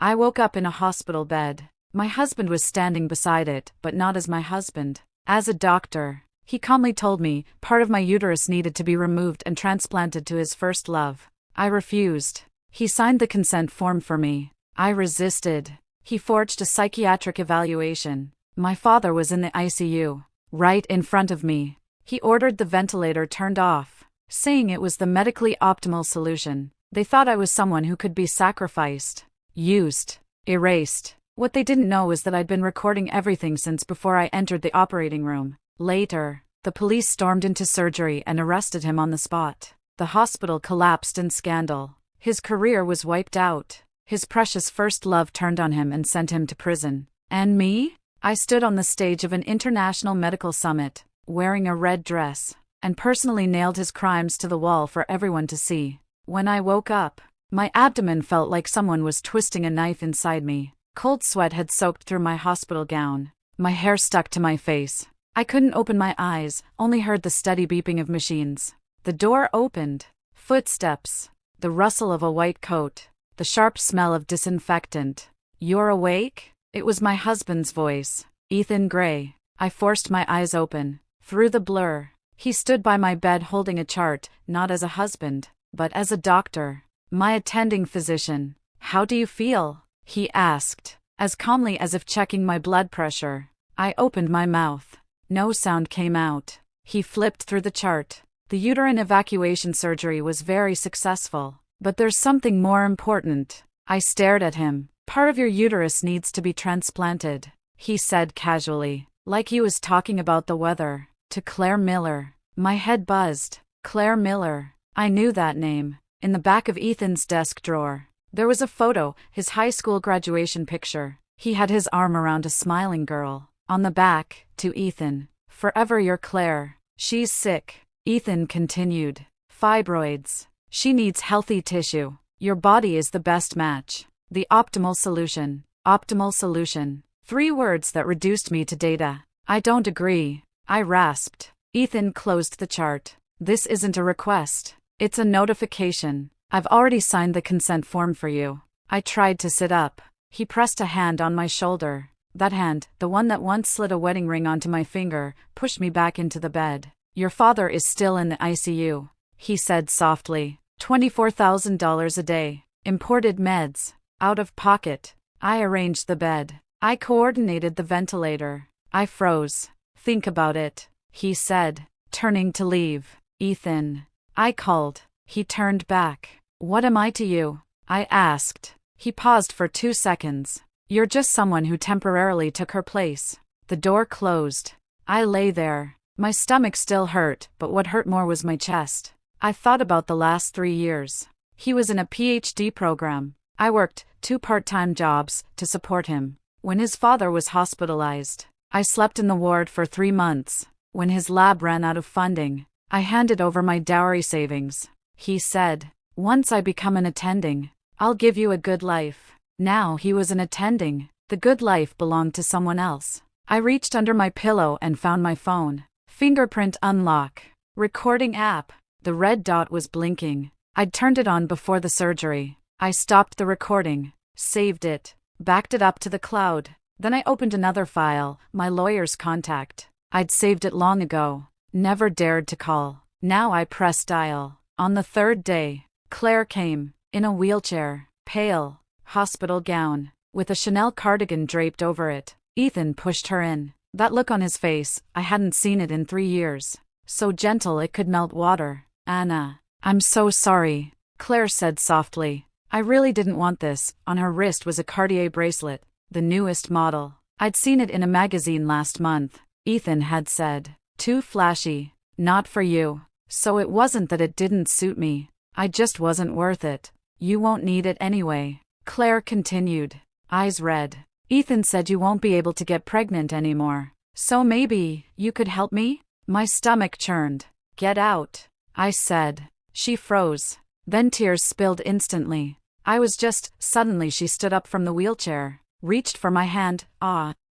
I woke up in a hospital bed. My husband was standing beside it, but not as my husband. As a doctor. He calmly told me part of my uterus needed to be removed and transplanted to his first love. I refused. He signed the consent form for me. I resisted. He forged a psychiatric evaluation. My father was in the ICU, right in front of me. He ordered the ventilator turned off, saying it was the medically optimal solution. They thought I was someone who could be sacrificed, used, erased. What they didn't know is that I'd been recording everything since before I entered the operating room. Later, the police stormed into surgery and arrested him on the spot. The hospital collapsed in scandal. His career was wiped out. His precious first love turned on him and sent him to prison. And me? I stood on the stage of an international medical summit, wearing a red dress, and personally nailed his crimes to the wall for everyone to see. When I woke up, my abdomen felt like someone was twisting a knife inside me. Cold sweat had soaked through my hospital gown. My hair stuck to my face. I couldn't open my eyes, only heard the steady beeping of machines. The door opened. Footsteps. The rustle of a white coat. The sharp smell of disinfectant. "You're awake?" It was my husband's voice. Ethan Gray. I forced my eyes open. Through the blur, he stood by my bed holding a chart, not as a husband, but as a doctor. My attending physician. "How do you feel?" he asked, as calmly as if checking my blood pressure. I opened my mouth. No sound came out. He flipped through the chart. The uterine evacuation surgery was very successful. But there's something more important. I stared at him. "Part of your uterus needs to be transplanted," he said casually, like he was talking about the weather. "To Claire Miller." My head buzzed. Claire Miller. I knew that name. In the back of Ethan's desk drawer, there was a photo, his high school graduation picture. He had his arm around a smiling girl. On the back, to Ethan. "Forever your Claire. She's sick," Ethan continued. "Fibroids. She needs healthy tissue. Your body is the best match. The optimal solution." Optimal solution. 3 words that reduced me to data. "I don't agree," I rasped. Ethan closed the chart. "This isn't a request. It's a notification. I've already signed the consent form for you." I tried to sit up. He pressed a hand on my shoulder. That hand, the one that once slid a wedding ring onto my finger, pushed me back into the bed. "Your father is still in the ICU," he said softly. $24,000 a day. Imported meds. Out of pocket. I arranged the bed. I coordinated the ventilator. I froze. "Think about it," he said, turning to leave. "Ethan," I called. He turned back. "What am I to you?" I asked. He paused for 2 seconds. "You're just someone who temporarily took her place." The door closed. I lay there. My stomach still hurt, but what hurt more was my chest. I thought about the last 3 years. He was in a PhD program. I worked 2 part-time jobs to support him. When his father was hospitalized, I slept in the ward for 3 months. When his lab ran out of funding, I handed over my dowry savings. He said, "Once I become an attending, I'll give you a good life." Now he was an attending. The good life belonged to someone else. I reached under my pillow and found my phone. Fingerprint unlock. Recording app. The red dot was blinking. I'd turned it on before the surgery. I stopped the recording, saved it, backed it up to the cloud. Then I opened another file, my lawyer's contact. I'd saved it long ago. Never dared to call. Now I pressed dial. On the 3rd day, Claire came, in a wheelchair, pale, hospital gown, with a Chanel cardigan draped over it. Ethan pushed her in. That look on his face, I hadn't seen it in 3 years. So gentle it could melt water. "Anna, I'm so sorry," Claire said softly. "I really didn't want this." On her wrist was a Cartier bracelet, the newest model. I'd seen it in a magazine last month. Ethan had said, "Too flashy. Not for you." So it wasn't that it didn't suit me. I just wasn't worth it. "You won't need it anyway," Claire continued, eyes red. "Ethan said you won't be able to get pregnant anymore. So maybe you could help me?" My stomach churned. "Get out," I said. She froze. Then tears spilled instantly. Suddenly she stood up from the wheelchair, reached for my hand.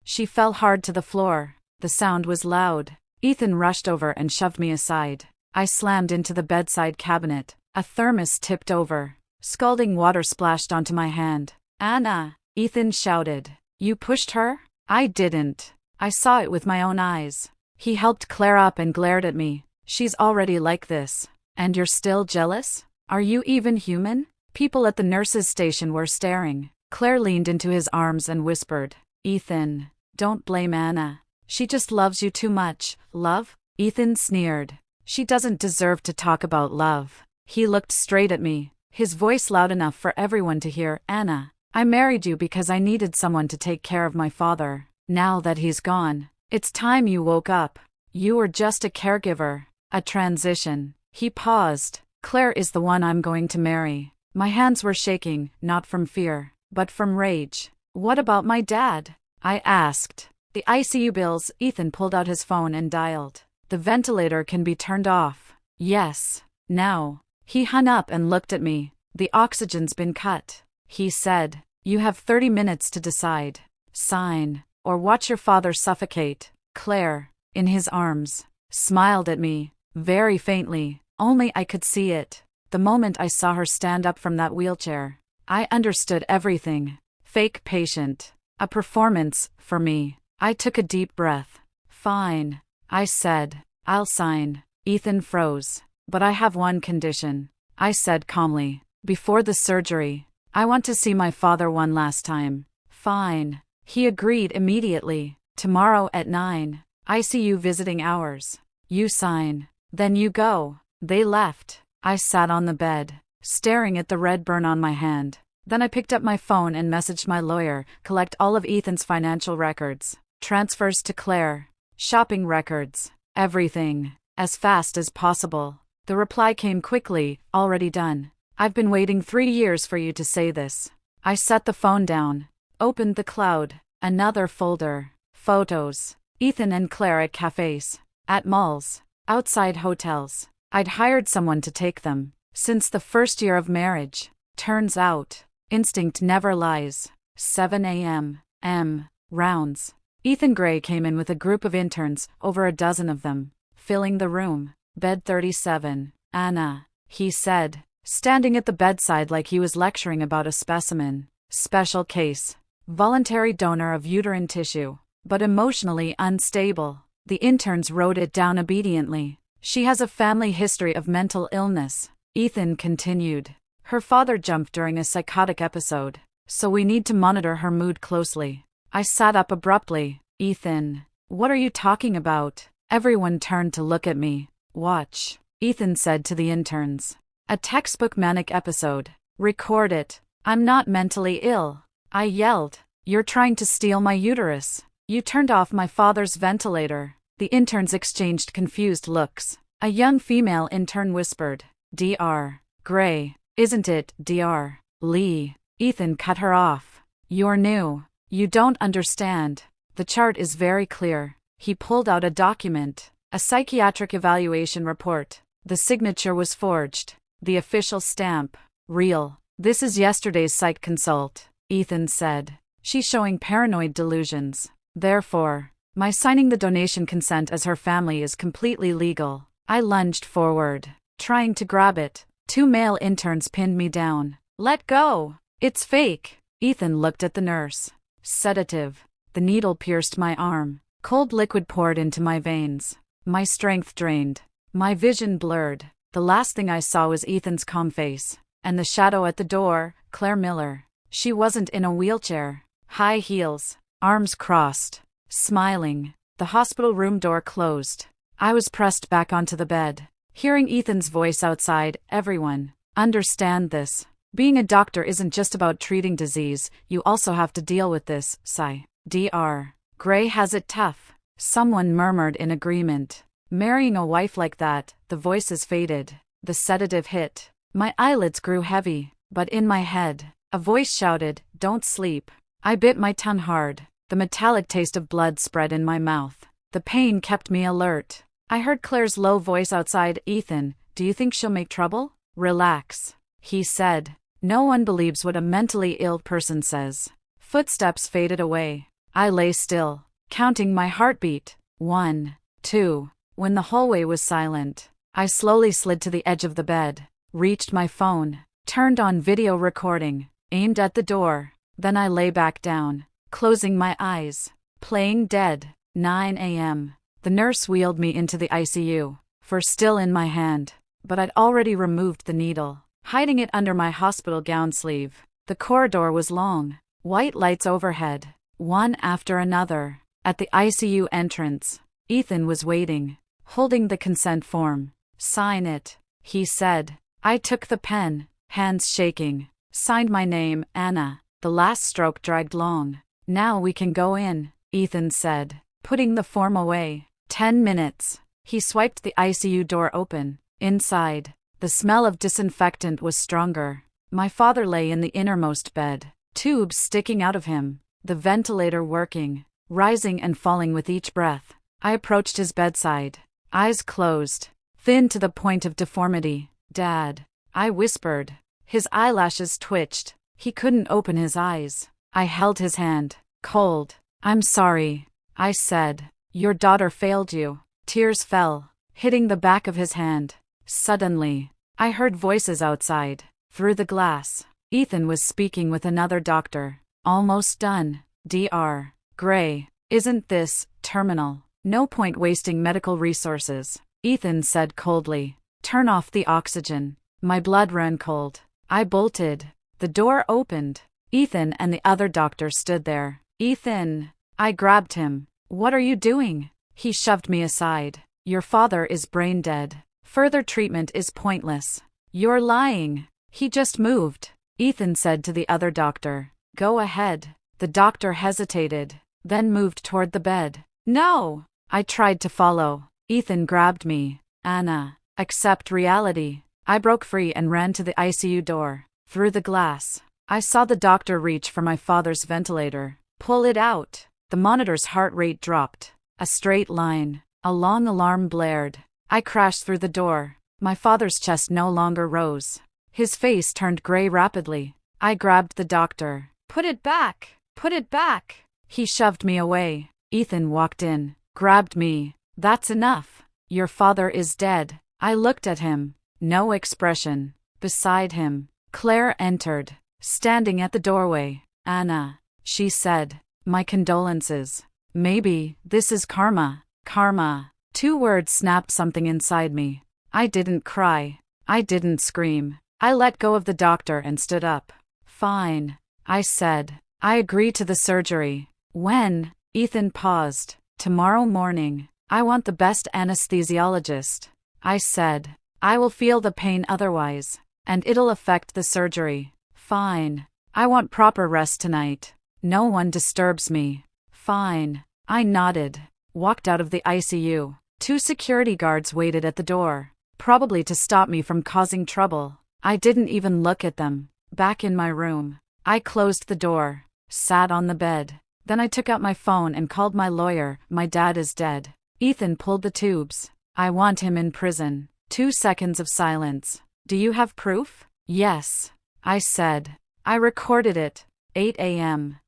She fell hard to the floor. The sound was loud. Ethan rushed over and shoved me aside. I slammed into the bedside cabinet. A thermos tipped over. Scalding water splashed onto my hand. Anna, Ethan shouted. You pushed her? I didn't. I saw it with my own eyes. He helped Claire up and glared at me. She's already like this. And you're still jealous? Are you even human? People at the nurse's station were staring. Claire leaned into his arms and whispered, Ethan, don't blame Anna. She just loves you too much. Love? Ethan sneered. She doesn't deserve to talk about love. He looked straight at me, his voice loud enough for everyone to hear. Anna, I married you because I needed someone to take care of my father. Now that he's gone, it's time you woke up. You were just a caregiver, a transition. He paused. Claire is the one I'm going to marry. My hands were shaking, not from fear, but from rage. What about my dad? I asked. The ICU bills. Ethan pulled out his phone and dialed. The ventilator can be turned off. Yes. Now. He hung up and looked at me. The oxygen's been cut. He said, you have 30 minutes to decide. Sign, or watch your father suffocate. Claire, in his arms, smiled at me, very faintly, only I could see it. The moment I saw her stand up from that wheelchair, I understood everything. Fake patient. A performance, for me. I took a deep breath. Fine. I said, I'll sign. Ethan froze. But I have one condition. I said calmly. Before the surgery, I want to see my father one last time. Fine. He agreed immediately. Tomorrow at 9. ICU visiting hours. You sign. Then you go. They left. I sat on the bed, staring at the red burn on my hand. Then I picked up my phone and messaged my lawyer, collect all of Ethan's financial records, transfers to Claire, shopping records, everything, as fast as possible. The reply came quickly, already done. I've been waiting 3 years for you to say this. I set the phone down, opened the cloud, another folder, photos, Ethan and Claire at cafes, at malls, outside hotels. I'd hired someone to take them, since the first year of marriage. Turns out, instinct never lies. 7 a.m. Rounds. Ethan Gray came in with a group of interns, over a dozen of them, filling the room. Bed 37. Anna, he said, standing at the bedside like he was lecturing about a specimen. Special case. Voluntary donor of uterine tissue, but emotionally unstable. The interns wrote it down obediently. She has a family history of mental illness. Ethan continued. Her father jumped during a psychotic episode, so we need to monitor her mood closely. I sat up abruptly. Ethan, what are you talking about? Everyone turned to look at me. Watch, Ethan said to the interns. A textbook manic episode. Record it. I'm not mentally ill. I yelled. You're trying to steal my uterus. You turned off my father's ventilator. The interns exchanged confused looks. A young female intern whispered, Dr. Gray, isn't it, Dr. Lee? Ethan cut her off. You're new. You don't understand. The chart is very clear. He pulled out a document. A psychiatric evaluation report. The signature was forged. The official stamp. Real. This is yesterday's psych consult, Ethan said. She's showing paranoid delusions. Therefore, my signing the donation consent as her family is completely legal. I lunged forward, trying to grab it. 2 male interns pinned me down. Let go! It's fake! Ethan looked at the nurse. Sedative. The needle pierced my arm. Cold liquid poured into my veins. My strength drained. My vision blurred. The last thing I saw was Ethan's calm face. And the shadow at the door, Claire Miller. She wasn't in a wheelchair. High heels. Arms crossed. Smiling. The hospital room door closed. I was pressed back onto the bed. Hearing Ethan's voice outside, everyone, understand this. Being a doctor isn't just about treating disease, you also have to deal with this, sigh. Dr. Gray has it tough. Someone murmured in agreement. Marrying a wife like that, the voices faded. The sedative hit. My eyelids grew heavy, but in my head, a voice shouted, don't sleep. I bit my tongue hard. The metallic taste of blood spread in my mouth. The pain kept me alert. I heard Claire's low voice outside. Ethan, do you think she'll make trouble? Relax, he said. No one believes what a mentally ill person says. Footsteps faded away. I lay still, counting my heartbeat. 1, 2. When the hallway was silent, I slowly slid to the edge of the bed, reached my phone, turned on video recording, aimed at the door. Then I lay back down, closing my eyes. Playing dead. 9 a.m. The nurse wheeled me into the ICU, for still in my hand, but I'd already removed the needle, hiding it under my hospital gown sleeve. The corridor was long, white lights overhead, one after another. At the ICU entrance, Ethan was waiting, holding the consent form. "Sign it," he said. I took the pen, hands shaking, signed my name, Anna. The last stroke dragged long. "Now we can go in," Ethan said, putting the form away. 10 minutes. He swiped the ICU door open. Inside, the smell of disinfectant was stronger. My father lay in the innermost bed, tubes sticking out of him, the ventilator working, rising and falling with each breath. I approached his bedside, eyes closed, thin to the point of deformity. "Dad," I whispered. His eyelashes twitched. He couldn't open his eyes. I held his hand, cold. "I'm sorry," I said. "Your daughter failed you." Tears fell, hitting the back of his hand. Suddenly, I heard voices outside. Through the glass, Ethan was speaking with another doctor. "Almost done, Dr. Gray. Isn't this terminal? No point wasting medical resources," Ethan said coldly. "Turn off the oxygen." My blood ran cold. I bolted. The door opened. Ethan and the other doctor stood there. "Ethan." I grabbed him. "What are you doing?" He shoved me aside. "Your father is brain dead. Further treatment is pointless." "You're lying. He just moved," Ethan said to the other doctor. "Go ahead." The doctor hesitated, then moved toward the bed. "No!" I tried to follow. Ethan grabbed me. "Anna, accept reality." I broke free and ran to the ICU door. Through the glass, I saw the doctor reach for my father's ventilator, pull it out. The monitor's heart rate dropped. A straight line. A long alarm blared. I crashed through the door. My father's chest no longer rose. His face turned gray rapidly. I grabbed the doctor. "Put it back! Put it back!" He shoved me away. Ethan walked in, grabbed me. "That's enough. Your father is dead." I looked at him. No expression. Beside him, Claire entered, standing at the doorway. "Anna," she said. "My condolences. Maybe this is karma." Karma. 2 words snapped something inside me. I didn't cry. I didn't scream. I let go of the doctor and stood up. "Fine," I said. "I agree to the surgery." "When?" Ethan paused. "Tomorrow morning. I want the best anesthesiologist." I said. "I will feel the pain otherwise, and it'll affect the surgery." "Fine. I want proper rest tonight. No one disturbs me." "Fine." I nodded, walked out of the ICU. 2 security guards waited at the door, probably to stop me from causing trouble. I didn't even look at them. Back in my room, I closed the door, sat on the bed. Then I took out my phone and called my lawyer. "My dad is dead." Ethan pulled the tubes. "I want him in prison." 2 seconds of silence. "Do you have proof?" "Yes," I said. "I recorded it." 8 a.m.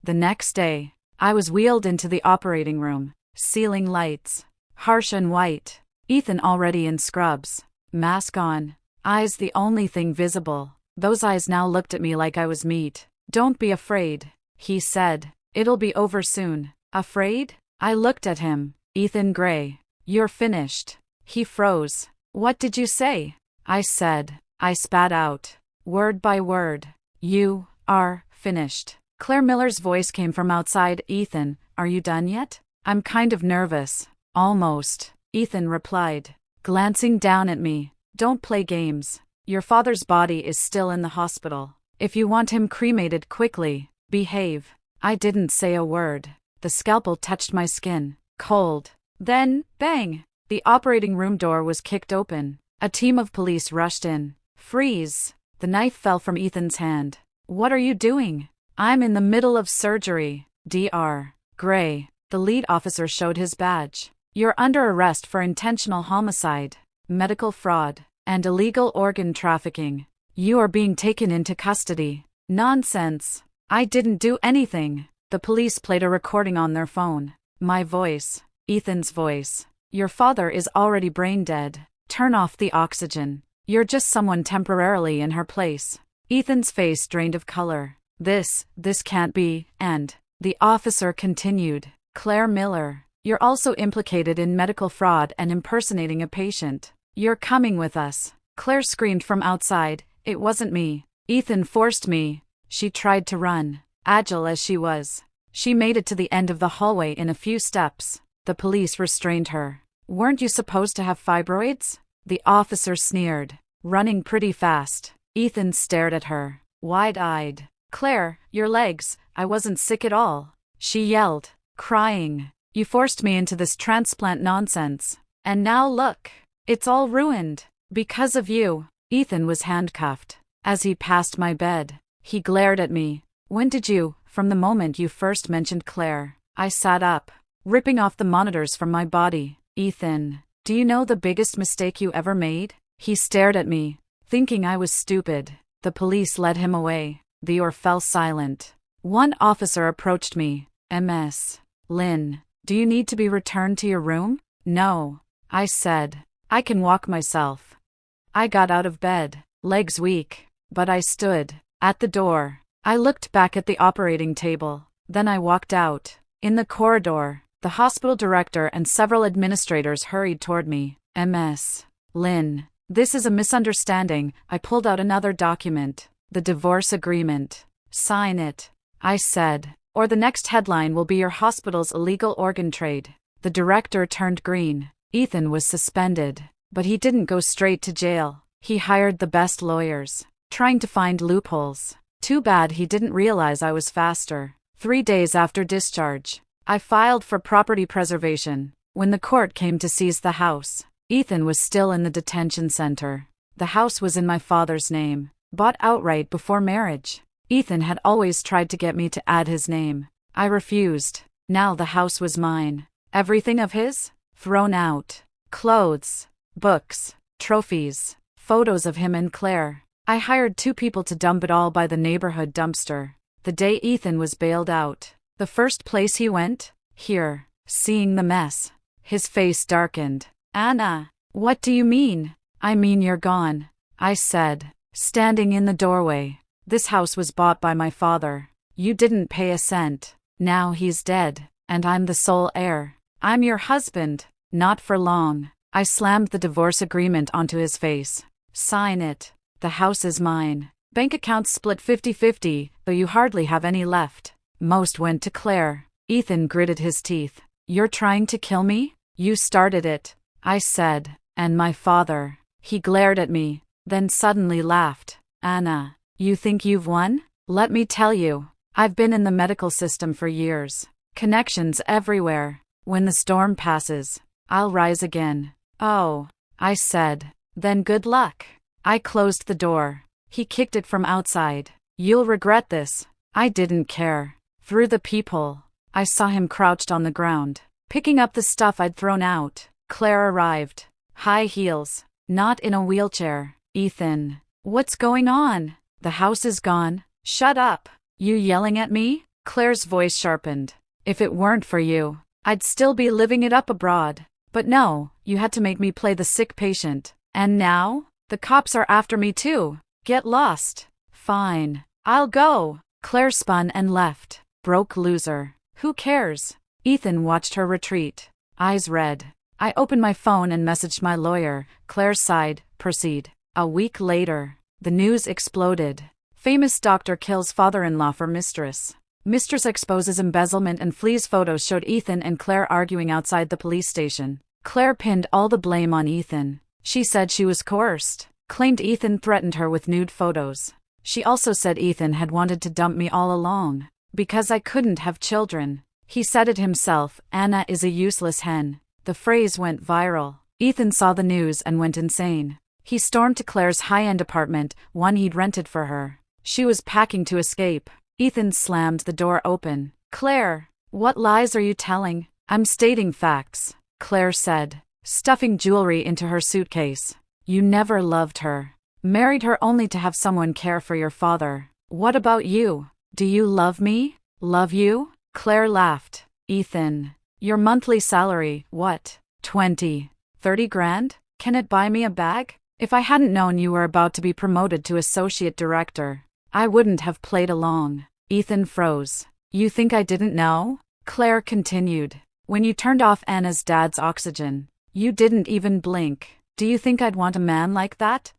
The next day, I was wheeled into the operating room. Ceiling lights, harsh and white. Ethan already in scrubs, mask on, eyes the only thing visible. Those eyes now looked at me like I was meat. "Don't be afraid," he said. "It'll be over soon." "Afraid?" I looked at him. "Ethan Gray, you're finished." He froze. "What did you say?" I said. I spat out, word by word. "You are finished." Claire Miller's voice came from outside. "Ethan, are you done yet?" "I'm kind of nervous." "Almost," Ethan replied, glancing down at me. "Don't play games. Your father's body is still in the hospital. If you want him cremated quickly, behave." I didn't say a word. The scalpel touched my skin, cold. Then, bang! The operating room door was kicked open. A team of police rushed in. "Freeze!" The knife fell from Ethan's hand. "What are you doing?" "I'm in the middle of surgery." Dr. Gray, the lead officer, showed his badge. "You're under arrest for intentional homicide, medical fraud, and illegal organ trafficking. You are being taken into custody." "Nonsense. I didn't do anything." The police played a recording on their phone. My voice, Ethan's voice. "Your father is already brain dead. Turn off the oxygen. You're just someone temporarily in her place." Ethan's face drained of color. This can't be, and the officer continued. Claire Miller, you're also implicated in medical fraud and impersonating a patient. You're coming with us. Claire screamed from outside. It wasn't me. Ethan forced me. She tried to run. Agile as she was, she made it to the end of the hallway in a few steps. The police restrained her. Weren't you supposed to have fibroids? The officer sneered. Running pretty fast. Ethan stared at her, wide-eyed. Claire, your legs. I wasn't sick at all. She yelled, crying. You forced me into this transplant nonsense. And now look. It's all ruined. Because of you. Ethan was handcuffed. As he passed my bed, he glared at me. When did you? From the moment you first mentioned Claire. I sat up, ripping off the monitors from my body. Ethan, do you know the biggest mistake you ever made? He stared at me, thinking I was stupid. The police led him away. The or fell silent. One officer approached me. Ms. Lynn, do you need to be returned to your room? No. I said. I can walk myself. I got out of bed, legs weak, but I stood at the door. I looked back at the operating table. Then I walked out. In the corridor, the hospital director and several administrators hurried toward me. Ms. Lynn, this is a misunderstanding. I pulled out another document. The divorce agreement. Sign it. I said. Or the next headline will be your hospital's illegal organ trade. The director turned green. Ethan was suspended. But he didn't go straight to jail. He hired the best lawyers, trying to find loopholes. Too bad he didn't realize I was faster. 3 days after discharge, I filed for property preservation. When the court came to seize the house, Ethan was still in the detention center. The house was in my father's name, bought outright before marriage. Ethan had always tried to get me to add his name. I refused. Now the house was mine. Everything of his? Thrown out. Clothes, books, trophies, photos of him and Claire. I hired 2 people to dump it all by the neighborhood dumpster. The day Ethan was bailed out, the first place he went? Here. Seeing the mess, his face darkened. Anna, what do you mean? I mean you're gone, I said, standing in the doorway. This house was bought by my father. You didn't pay a cent. Now he's dead, and I'm the sole heir. I'm your husband. Not for long. I slammed the divorce agreement onto his face. Sign it. The house is mine. Bank accounts split 50-50, though you hardly have any left. Most went to Claire. Ethan gritted his teeth. You're trying to kill me? You started it, I said. And my father. He glared at me, then suddenly laughed. Anna, you think you've won? Let me tell you. I've been in the medical system for years. Connections everywhere. When the storm passes, I'll rise again. Oh, I said. Then good luck. I closed the door. He kicked it from outside. You'll regret this. I didn't care. Through the peephole, I saw him crouched on the ground, picking up the stuff I'd thrown out. Claire arrived. High heels. Not in a wheelchair. Ethan, what's going on? The house is gone. Shut up. You yelling at me? Claire's voice sharpened. If it weren't for you, I'd still be living it up abroad. But no, you had to make me play the sick patient. And now? The cops are after me too. Get lost. Fine. I'll go. Claire spun and left. Broke loser. Who cares? Ethan watched her retreat. Eyes red. I opened my phone and messaged my lawyer. Claire sighed. Proceed. A week later, the news exploded. Famous doctor kills father-in-law for mistress. Mistress exposes embezzlement and flees. Photos showed Ethan and Claire arguing outside the police station. Claire pinned all the blame on Ethan. She said she was coerced. Claimed Ethan threatened her with nude photos. She also said Ethan had wanted to dump me all along. Because I couldn't have children. He said it himself. Anna is a useless hen. The phrase went viral. Ethan saw the news and went insane. He stormed to Claire's high-end apartment, one he'd rented for her. She was packing to escape. Ethan slammed the door open. Claire, what lies are you telling? I'm stating facts, Claire said, stuffing jewelry into her suitcase. You never loved her. Married her only to have someone care for your father. What about you? Do you love me? Love you? Claire laughed. Ethan, your monthly salary, what? 20, 30 grand? Can it buy me a bag? If I hadn't known you were about to be promoted to associate director, I wouldn't have played along. Ethan froze. You think I didn't know? Claire continued. When you turned off Anna's dad's oxygen, you didn't even blink. Do you think I'd want a man like that?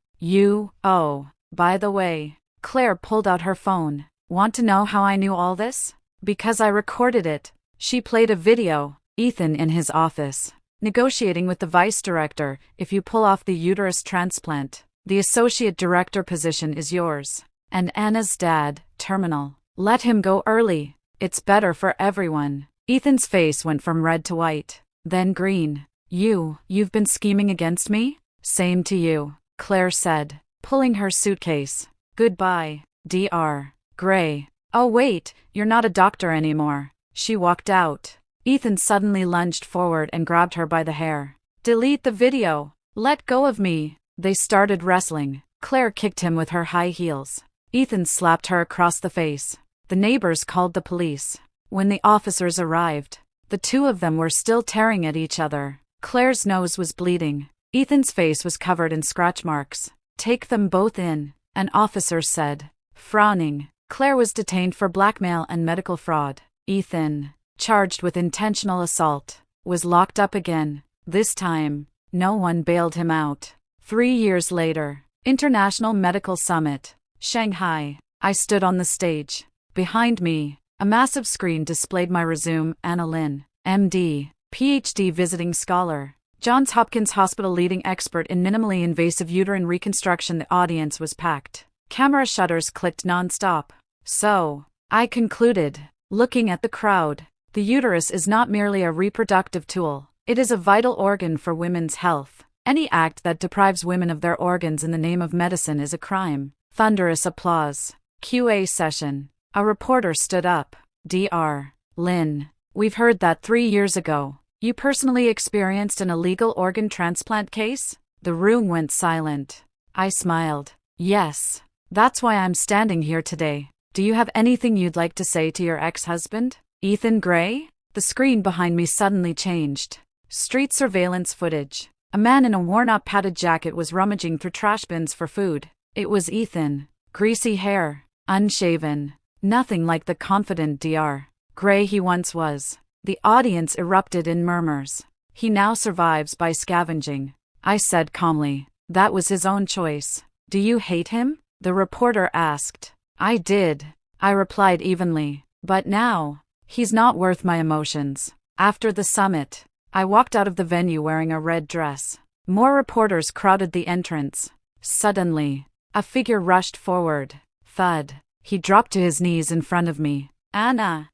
Oh, by the way. Claire pulled out her phone. Want to know how I knew all this? Because I recorded it. She played a video. Ethan in his office, negotiating with the vice director. If you pull off the uterus transplant, the associate director position is yours. And Anna's dad, terminal. Let him go early. It's better for everyone. Ethan's face went from red to white, then green. You've been scheming against me? Same to you, Claire said, pulling her suitcase. Goodbye, Dr. Gray. Oh wait, you're not a doctor anymore. She walked out. Ethan suddenly lunged forward and grabbed her by the hair. Delete the video. Let go of me. They started wrestling. Claire kicked him with her high heels. Ethan slapped her across the face. The neighbors called the police. When the officers arrived, the two of them were still tearing at each other. Claire's nose was bleeding. Ethan's face was covered in scratch marks. Take them both in, an officer said, frowning. Claire was detained for blackmail and medical fraud. Ethan, charged with intentional assault, was locked up again. This time, no one bailed him out. 3 years later, International Medical Summit, Shanghai. I stood on the stage. Behind me, a massive screen displayed my resume. Anna Lynn, MD, PhD visiting scholar, Johns Hopkins Hospital leading expert in minimally invasive uterine reconstruction. The audience was packed. Camera shutters clicked non-stop. So, I concluded, looking at the crowd, the uterus is not merely a reproductive tool, it is a vital organ for women's health. Any act that deprives women of their organs in the name of medicine is a crime. Thunderous applause. QA session. A reporter stood up. Dr. Lynn, we've heard that 3 years ago, you personally experienced an illegal organ transplant case? The room went silent. I smiled. Yes. That's why I'm standing here today. Do you have anything you'd like to say to your ex-husband, Ethan Gray? The screen behind me suddenly changed. Street surveillance footage. A man in a worn-out padded jacket was rummaging through trash bins for food. It was Ethan. Greasy hair. Unshaven. Nothing like the confident Dr. Gray he once was. The audience erupted in murmurs. He now survives by scavenging. I said calmly. That was his own choice. Do you hate him? The reporter asked. I did. I replied evenly. But now, he's not worth my emotions. After the summit, I walked out of the venue wearing a red dress. More reporters crowded the entrance. Suddenly, a figure rushed forward. Thud. He dropped to his knees in front of me. Anna,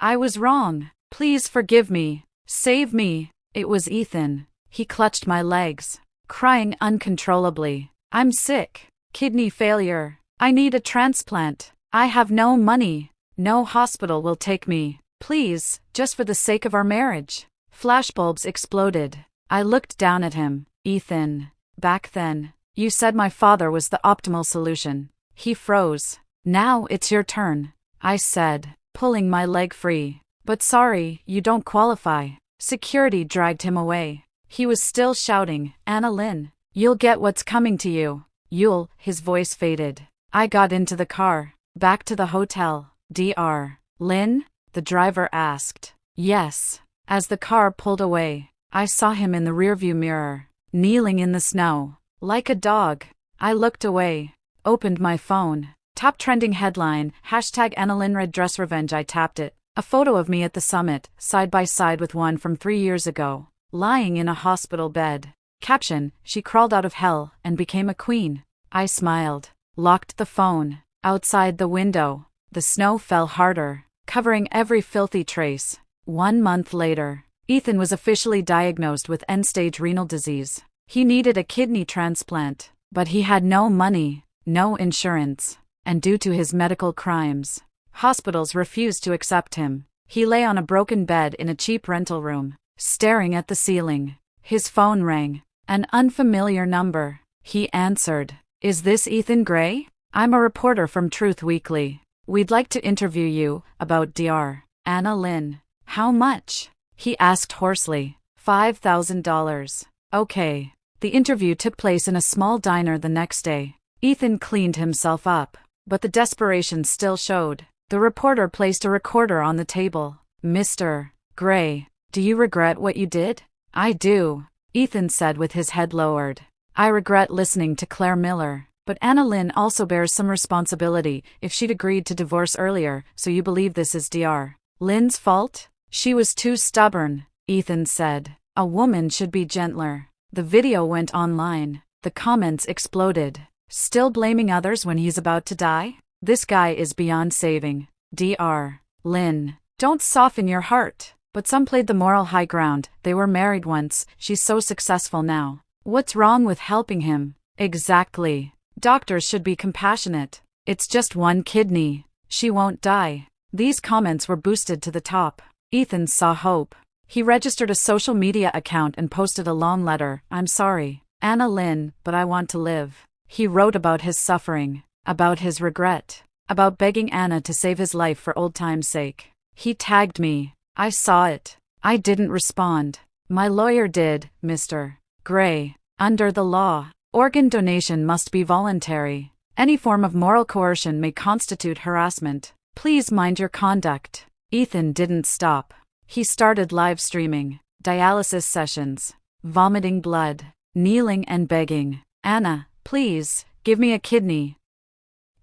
I was wrong. Please forgive me. Save me. It was Ethan. He clutched my legs, crying uncontrollably. I'm sick. Kidney failure. I need a transplant. I have no money. No hospital will take me. Please, just for the sake of our marriage. Flashbulbs exploded. I looked down at him. Ethan, back then, you said my father was the optimal solution. He froze. Now it's your turn, I said, pulling my leg free. But sorry, you don't qualify. Security dragged him away. He was still shouting, Anna Lynn, you'll get what's coming to you. You'll, his voice faded. I got into the car. Back to the hotel. Dr. Lynn? The driver asked. Yes. As the car pulled away, I saw him in the rearview mirror, kneeling in the snow, like a dog. I looked away, opened my phone. Top trending headline, #AnnaLynn Red Dress Revenge. I tapped it. A photo of me at the summit, side by side with one from 3 years ago, lying in a hospital bed. Caption, she crawled out of hell and became a queen. I smiled, locked the phone. Outside the window, the snow fell harder, covering every filthy trace. 1 month later, Ethan was officially diagnosed with end-stage renal disease. He needed a kidney transplant, but he had no money, no insurance, and due to his medical crimes, hospitals refused to accept him. He lay on a broken bed in a cheap rental room, staring at the ceiling. His phone rang. An unfamiliar number. He answered. Is this Ethan Gray? I'm a reporter from Truth Weekly. We'd like to interview you about Dr. Anna Lynn. How much? He asked hoarsely. $5,000. Okay. The interview took place in a small diner the next day. Ethan cleaned himself up, but the desperation still showed. The reporter placed a recorder on the table. Mr. Gray, do you regret what you did? I do, Ethan said with his head lowered. I regret listening to Claire Miller, but Anna Lynn also bears some responsibility if she'd agreed to divorce earlier, so you believe this is Dr. Lynn's fault? She was too stubborn, Ethan said. A woman should be gentler. The video went online. The comments exploded. Still blaming others when he's about to die? This guy is beyond saving. Dr. Lynn, don't soften your heart. But some played the moral high ground. They were married once. She's so successful now. What's wrong with helping him? Exactly. Doctors should be compassionate. It's just one kidney. She won't die. These comments were boosted to the top. Ethan saw hope. He registered a social media account and posted a long letter. I'm sorry, Anna Lynn, but I want to live. He wrote about his suffering, about his regret, about begging Anna to save his life for old time's sake. He tagged me. I saw it. I didn't respond. My lawyer did, Mr. Gray. Under the law, organ donation must be voluntary. Any form of moral coercion may constitute harassment. Please mind your conduct. Ethan didn't stop. He started live streaming, dialysis sessions, vomiting blood, kneeling and begging. Anna, please, give me a kidney.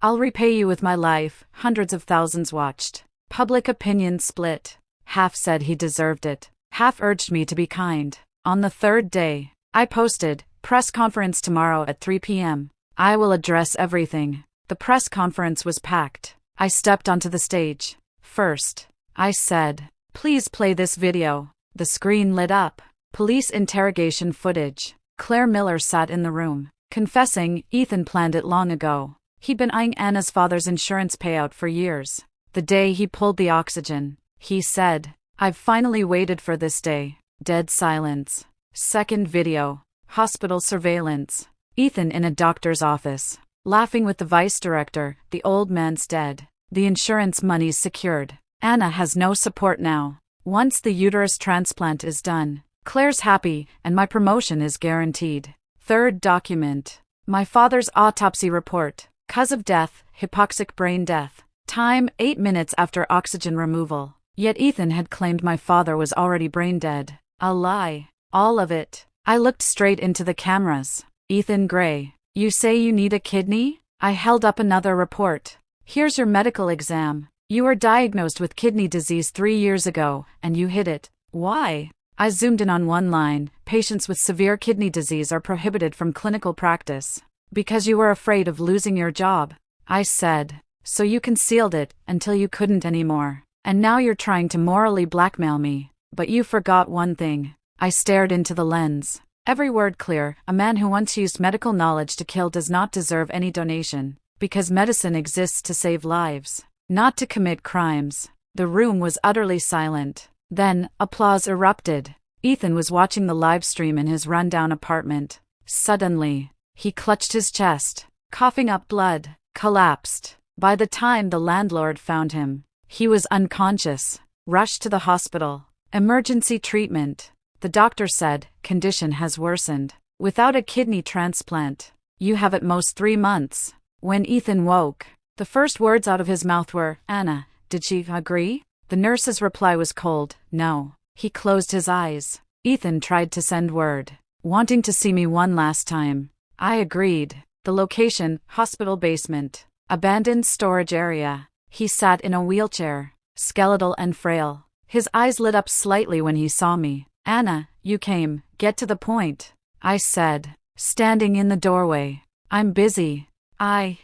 I'll repay you with my life. Hundreds of thousands watched. Public opinion split. Half said he deserved it. Half urged me to be kind. On the third day, I posted, press conference tomorrow at 3 p.m. I will address everything. The press conference was packed. I stepped onto the stage. First, I said, please play this video. The screen lit up. Police interrogation footage. Claire Miller sat in the room, confessing Ethan planned it long ago. He'd been eyeing Anna's father's insurance payout for years. The day he pulled the oxygen, he said, I've finally waited for this day. Dead silence. Second video. Hospital surveillance. Ethan in a doctor's office, laughing with the vice director. The old man's dead. The insurance money's secured. Anna has no support now. Once the uterus transplant is done, Claire's happy, and my promotion is guaranteed. Third document. My father's autopsy report. Cause of death, hypoxic brain death. Time, 8 minutes after oxygen removal. Yet Ethan had claimed my father was already brain dead. A lie. All of it. I looked straight into the cameras. Ethan Gray, you say you need a kidney? I held up another report. Here's your medical exam. You were diagnosed with kidney disease 3 years ago, and you hid it. Why? I zoomed in on one line. Patients with severe kidney disease are prohibited from clinical practice. Because you were afraid of losing your job. I said. So you concealed it, until you couldn't anymore. And now you're trying to morally blackmail me. But you forgot one thing. I stared into the lens. Every word clear. A man who once used medical knowledge to kill does not deserve any donation. Because medicine exists to save lives, not to commit crimes. The room was utterly silent. Then, applause erupted. Ethan was watching the live stream in his rundown apartment. Suddenly, he clutched his chest, coughing up blood, collapsed. By the time the landlord found him, he was unconscious. Rushed to the hospital. Emergency treatment. The doctor said, condition has worsened. Without a kidney transplant, you have at most 3 months. When Ethan woke, the first words out of his mouth were, Anna, did she agree? The nurse's reply was cold, no. He closed his eyes. Ethan tried to send word, wanting to see me one last time. I agreed. The location, hospital basement, abandoned storage area. He sat in a wheelchair, skeletal and frail. His eyes lit up slightly when he saw me. Anna, you came, get to the point. I said, standing in the doorway. I'm busy.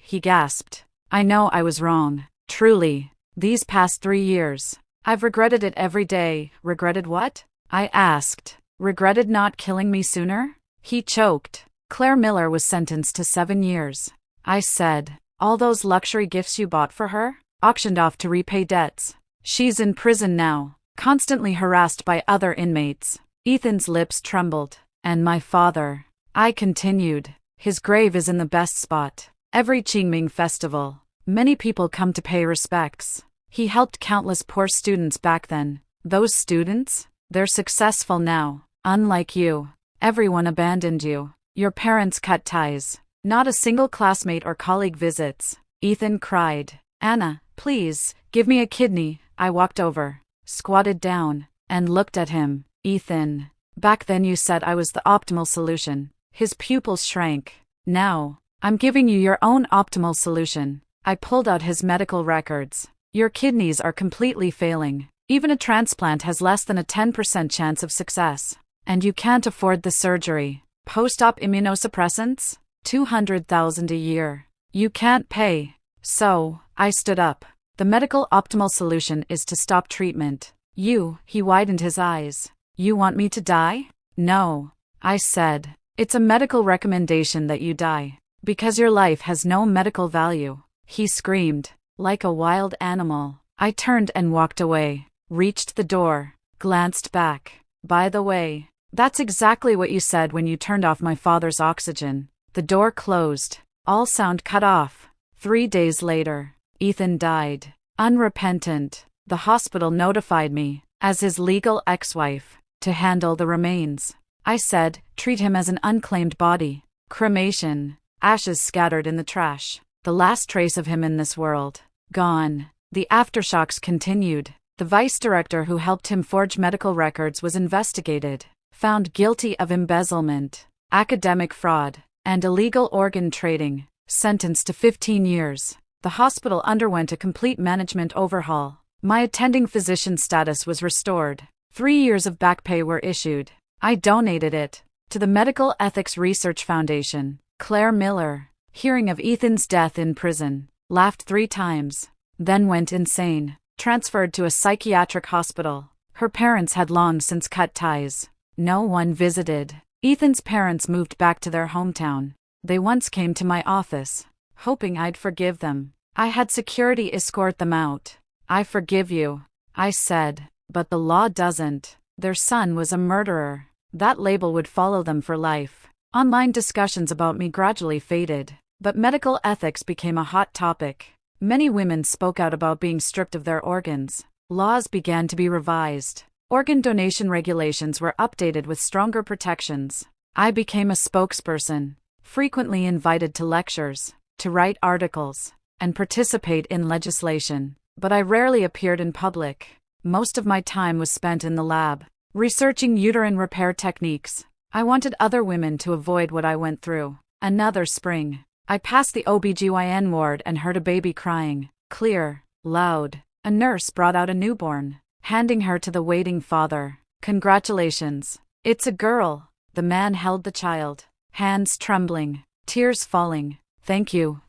He gasped. I know I was wrong. Truly. These past 3 years. I've regretted it every day. Regretted what? I asked. Regretted not killing me sooner? He choked. Claire Miller was sentenced to 7 years. I said, all those luxury gifts you bought for her? Auctioned off to repay debts. She's in prison now, constantly harassed by other inmates. Ethan's lips trembled. And my father. I continued. His grave is in the best spot. Every Qingming festival, many people come to pay respects. He helped countless poor students back then. Those students? They're successful now. Unlike you. Everyone abandoned you. Your parents cut ties. Not a single classmate or colleague visits. Ethan cried. Anna, please, give me a kidney. I walked over, squatted down, and looked at him. Ethan, back then you said I was the optimal solution. His pupils shrank. Now, I'm giving you your own optimal solution. I pulled out his medical records. Your kidneys are completely failing. Even a transplant has less than a 10% chance of success. And you can't afford the surgery. Post-op immunosuppressants? $200,000 a year. You can't pay. So, I stood up. The medical optimal solution is to stop treatment. He widened his eyes. You want me to die? No. I said. It's a medical recommendation that you die. Because your life has no medical value. He screamed. Like a wild animal. I turned and walked away. Reached the door. Glanced back. By the way, that's exactly what you said when you turned off my father's oxygen. The door closed. All sound cut off. 3 days later, Ethan died. Unrepentant. The hospital notified me, as his legal ex-wife, to handle the remains. I said, treat him as an unclaimed body. Cremation. Ashes scattered in the trash. The last trace of him in this world. Gone. The aftershocks continued. The vice director who helped him forge medical records was investigated. Found guilty of embezzlement, academic fraud, and illegal organ trading. Sentenced to 15 years. The hospital underwent a complete management overhaul. My attending physician status was restored. 3 years of back pay were issued. I donated it to the Medical Ethics Research Foundation. Claire Miller, hearing of Ethan's death in prison, laughed 3 times, then went insane. Transferred to a psychiatric hospital. Her parents had long since cut ties. No one visited. Ethan's parents moved back to their hometown. They once came to my office, hoping I'd forgive them. I had security escort them out. I forgive you, I said, but the law doesn't. Their son was a murderer. That label would follow them for life. Online discussions about me gradually faded, but medical ethics became a hot topic. Many women spoke out about being stripped of their organs. Laws began to be revised. Organ donation regulations were updated with stronger protections. I became a spokesperson, frequently invited to lectures, to write articles, and participate in legislation. But I rarely appeared in public. Most of my time was spent in the lab, researching uterine repair techniques. I wanted other women to avoid what I went through. Another spring, I passed the OBGYN ward and heard a baby crying, clear, loud. A nurse brought out a newborn, handing her to the waiting father. Congratulations. It's a girl. The man held the child, hands trembling, tears falling. Thank you,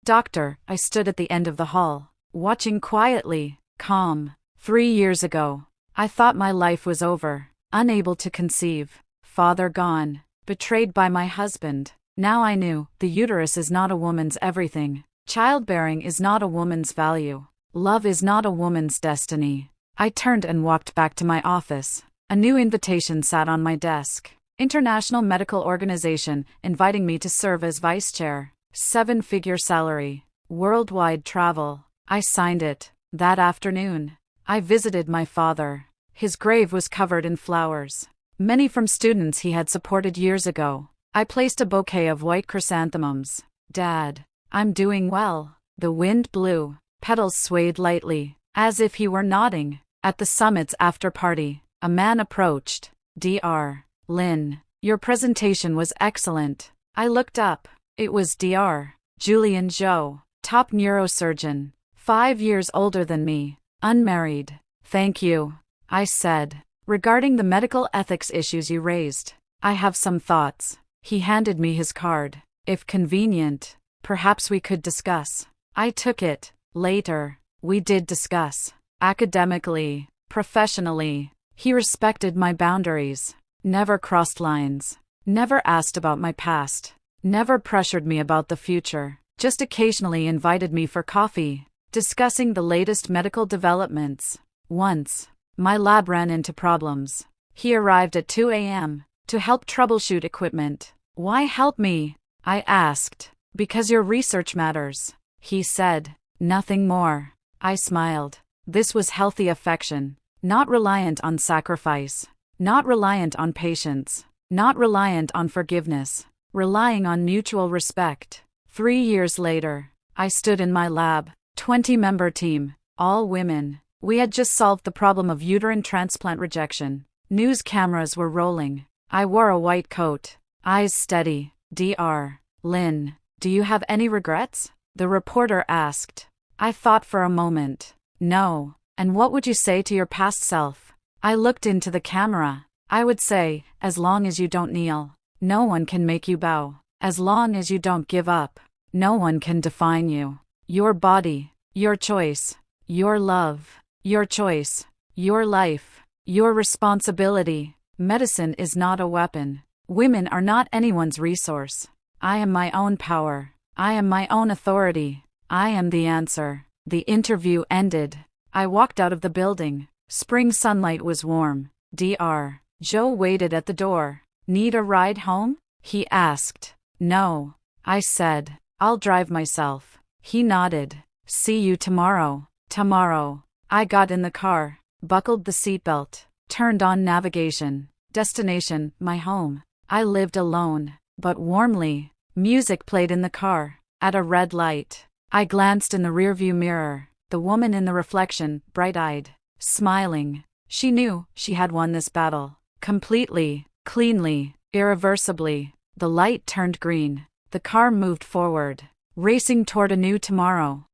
doctor. I stood at the end of the hall, watching quietly, calm. 3 years ago, I thought my life was over, unable to conceive. Father gone, betrayed by my husband. Now I knew, the uterus is not a woman's everything. Childbearing is not a woman's value. Love is not a woman's destiny. I turned and walked back to my office. A new invitation sat on my desk. International Medical Organization inviting me to serve as vice chair. 7-figure salary. Worldwide travel. I signed it. That afternoon, I visited my father. His grave was covered in flowers, many from students he had supported years ago. I placed a bouquet of white chrysanthemums. Dad, I'm doing well. The wind blew. Petals swayed lightly, as if he were nodding. At the summit's after-party, a man approached. Dr. Lynn, your presentation was excellent. I looked up. It was Dr. Julian Joe, top neurosurgeon, 5 years older than me, unmarried. Thank you, I said. Regarding the medical ethics issues you raised, I have some thoughts. He handed me his card. If convenient, perhaps we could discuss. I took it. Later, we did discuss. Academically, professionally. He respected my boundaries. Never crossed lines. Never asked about my past. Never pressured me about the future. Just occasionally invited me for coffee, discussing the latest medical developments. Once, my lab ran into problems. He arrived at 2 a.m. to help troubleshoot equipment. Why help me? I asked. Because your research matters, he said. Nothing more. I smiled. This was healthy affection, not reliant on sacrifice, not reliant on patience, not reliant on forgiveness, relying on mutual respect. 3 years later, I stood in my lab, 20-member team, all women. We had just solved the problem of uterine transplant rejection. News cameras were rolling. I wore a white coat. Eyes steady. Dr. Lynn, do you have any regrets? The reporter asked. I thought for a moment. No. And what would you say to your past self? I looked into the camera. I would say, as long as you don't kneel, no one can make you bow. As long as you don't give up, no one can define you. Your body, your choice, your love, your choice, your life, your responsibility. Medicine is not a weapon. Women are not anyone's resource. I am my own power. I am my own authority. I am the answer. The interview ended. I walked out of the building. Spring sunlight was warm. Dr. Joe waited at the door. Need a ride home? He asked. No. I said. I'll drive myself. He nodded. See you tomorrow. Tomorrow. I got in the car, buckled the seatbelt, turned on navigation. Destination, my home. I lived alone, but warmly. Music played in the car. At a red light, I glanced in the rearview mirror. The woman in the reflection, bright-eyed, smiling. She knew she had won this battle. Completely, cleanly, irreversibly. The light turned green. The car moved forward, racing toward a new tomorrow.